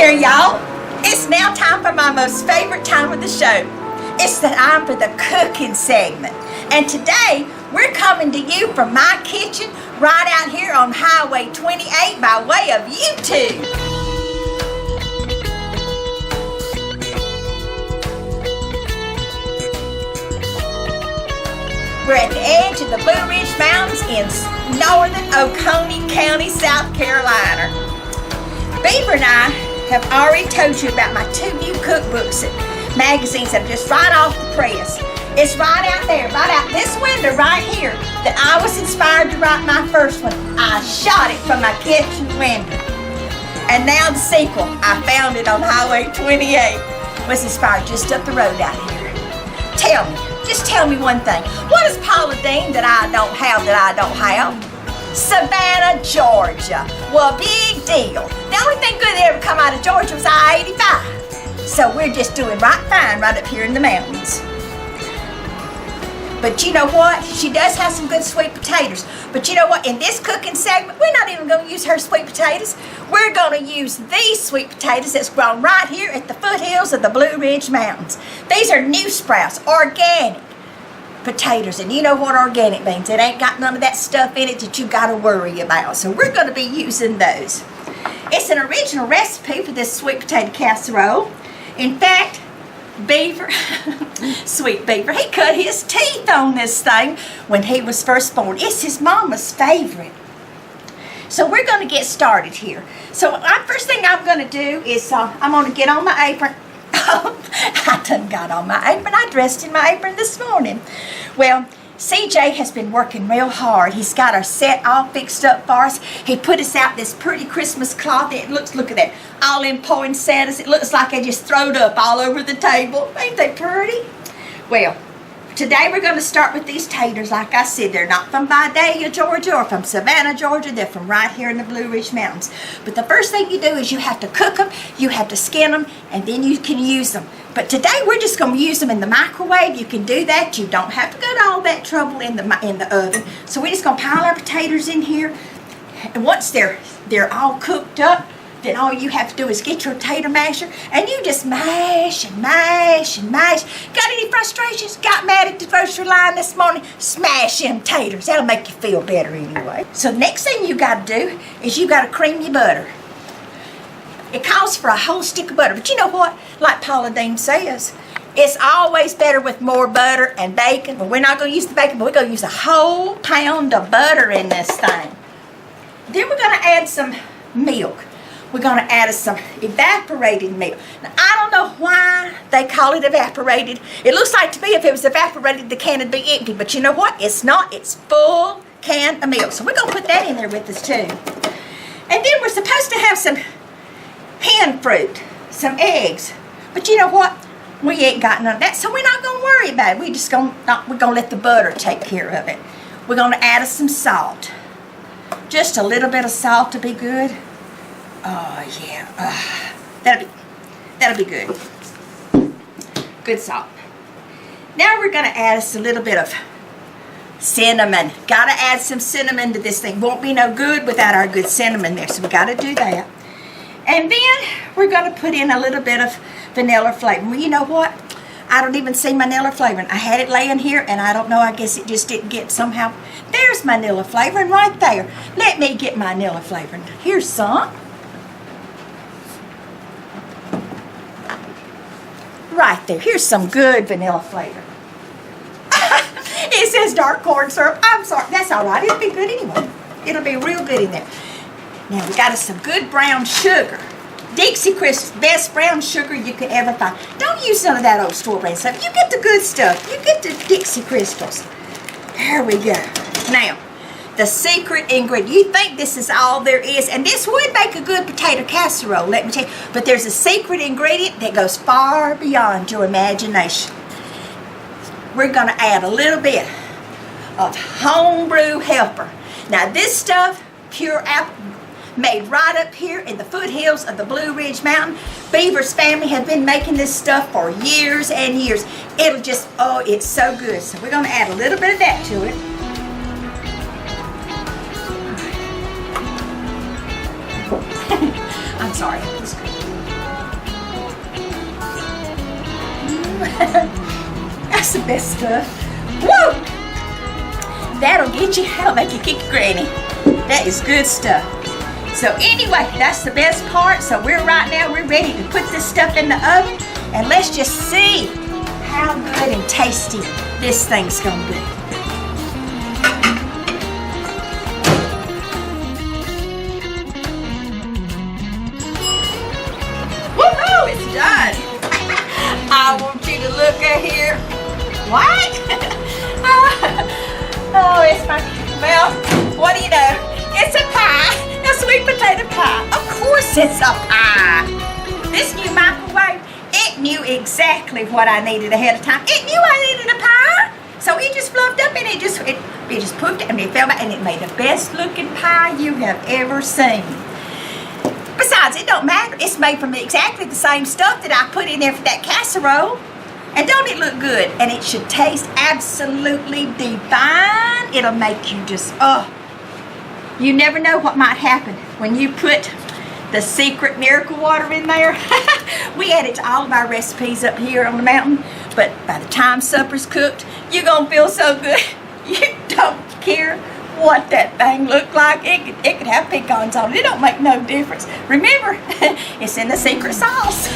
there, y'all. It's now time for my most favorite time of the show. It's the time for the cooking segment. And today, we're coming to you from my kitchen right out here on Highway 28 by way of YouTube. We're at the edge of the Blue Ridge Mountains in northern Oconee County, South Carolina. Beaver and I have already told you about my 2 new cookbooks and magazines that are just right off the press. It's right out there, right out this window right here that I was inspired to write my first one. I shot it from my kitchen window. And now the sequel, I found it on Highway 28, was inspired just up the road out here. Just tell me one thing. What is Paula Deen that I don't have that I don't have? Savannah, Georgia. Well, big deal. The only thing good that ever come out of Georgia was I-85. So we're just doing right fine right up here in the mountains. But you know what? She does have some good sweet potatoes. But you know what? In this cooking segment, we're not even going to use her sweet potatoes. We're going to use these sweet potatoes that's grown right here at the foothills of the Blue Ridge Mountains. These are new sprouts, organic potatoes. And you know what organic means. It ain't got none of that stuff in it that you got to worry about. So we're going to be using those. It's an original recipe for this sweet potato casserole. In fact, Beaver, sweet Beaver, he cut his teeth on this thing when he was first born. It's his mama's favorite. So we're going to get started here. So first thing I'm going to do is I'm going to get on my apron. I done got on my apron. I dressed in my apron this morning. Well, CJ has been working real hard. He's got our set all fixed up for us. He put us out this pretty Christmas cloth. It looks, look at that, all in poinsettias. It looks like they just throwed up all over the table. Ain't they pretty? Well, today we're going to start with these taters. Like I said, they're not from Vidalia, Georgia, or from Savannah, Georgia. They're from right here in the Blue Ridge Mountains. But the first thing you do is you have to cook them, you have to skin them, and then you can use them. But today we're just going to use them in the microwave. You can do that. You don't have to go to all that trouble in the oven. So we're just going to pile our potatoes in here. And once they're all cooked up, then all you have to do is get your tater masher and you just mash and mash and mash. Got any frustrations? Got mad at the grocery line this morning? Smash them taters. That'll make you feel better anyway. So the next thing you got to do is you got to cream your butter. It calls for a whole stick of butter. But you know what? Like Paula Deen says, it's always better with more butter and bacon. But we're not going to use the bacon, but we're going to use a whole pound of butter in this thing. Then we're going to add some milk. We're going to add some evaporated milk. Now, I don't know why they call it evaporated. It looks like to me if it was evaporated, the can would be empty. But you know what? It's not. It's full can of milk. So we're going to put that in there with us too. And then we're supposed to have some hand fruit, some eggs. But you know what? We ain't got none of that, so we're not going to worry about it. We're going to let the butter take care of it. We're going to add us some salt. Just a little bit of salt to be good. Oh yeah, that'll be good. Good salt. Now we're going to add us a little bit of cinnamon. Got to add some cinnamon to this thing. Won't be no good without our good cinnamon there, so we got to do that. And then we're going to put in a little bit of vanilla flavoring. Well, you know what? I don't even see my vanilla flavoring. I had it laying here, and I don't know. I guess it just didn't get somehow. There's my vanilla flavoring right there. Let me get my vanilla flavoring. Here's some. Right there. Here's some good vanilla flavor. It says dark corn syrup. I'm sorry. That's all right. It'll be good anyway. It'll be real good in there. Now we got us some good brown sugar. Dixie Crystals, best brown sugar you could ever find. Don't use none of that old store brand stuff. You get the good stuff. You get the Dixie Crystals. There we go. Now, the secret ingredient. You think this is all there is, and this would make a good potato casserole, let me tell you. But there's a secret ingredient that goes far beyond your imagination. We're going to add a little bit of homebrew helper. Now, this stuff, pure apple, made right up here in the foothills of the Blue Ridge Mountain. Beaver's family have been making this stuff for years and years. It'll just, oh, it's so good. So we're going to add a little bit of that to it. I'm sorry. That's the best stuff. Woo! That'll get you, that'll make you kick your granny. That is good stuff. So anyway, that's the best part. So we're ready to put this stuff in the oven, and let's just see how good and tasty this thing's gonna be. Woohoo! It's done. I want you to look at here. What? Oh, it's my, well, what do you know? It's a pie, a sweet potato pie. Of course it's a pie. This new microwave, it knew exactly what I needed ahead of time. It knew I needed a pie. So it just fluffed up and it just poofed and it fell back and it made the best looking pie you have ever seen. Besides, it don't matter. It's made from exactly the same stuff that I put in there for that casserole. And don't it look good? And it should taste absolutely divine. It'll make you just, you never know what might happen when you put the secret miracle water in there. We add it to all of our recipes up here on the mountain. But by the time supper's cooked, you're going to feel so good. You don't care what that thing looked like. It could have pecans on it. It don't make no difference. Remember, it's in the secret sauce.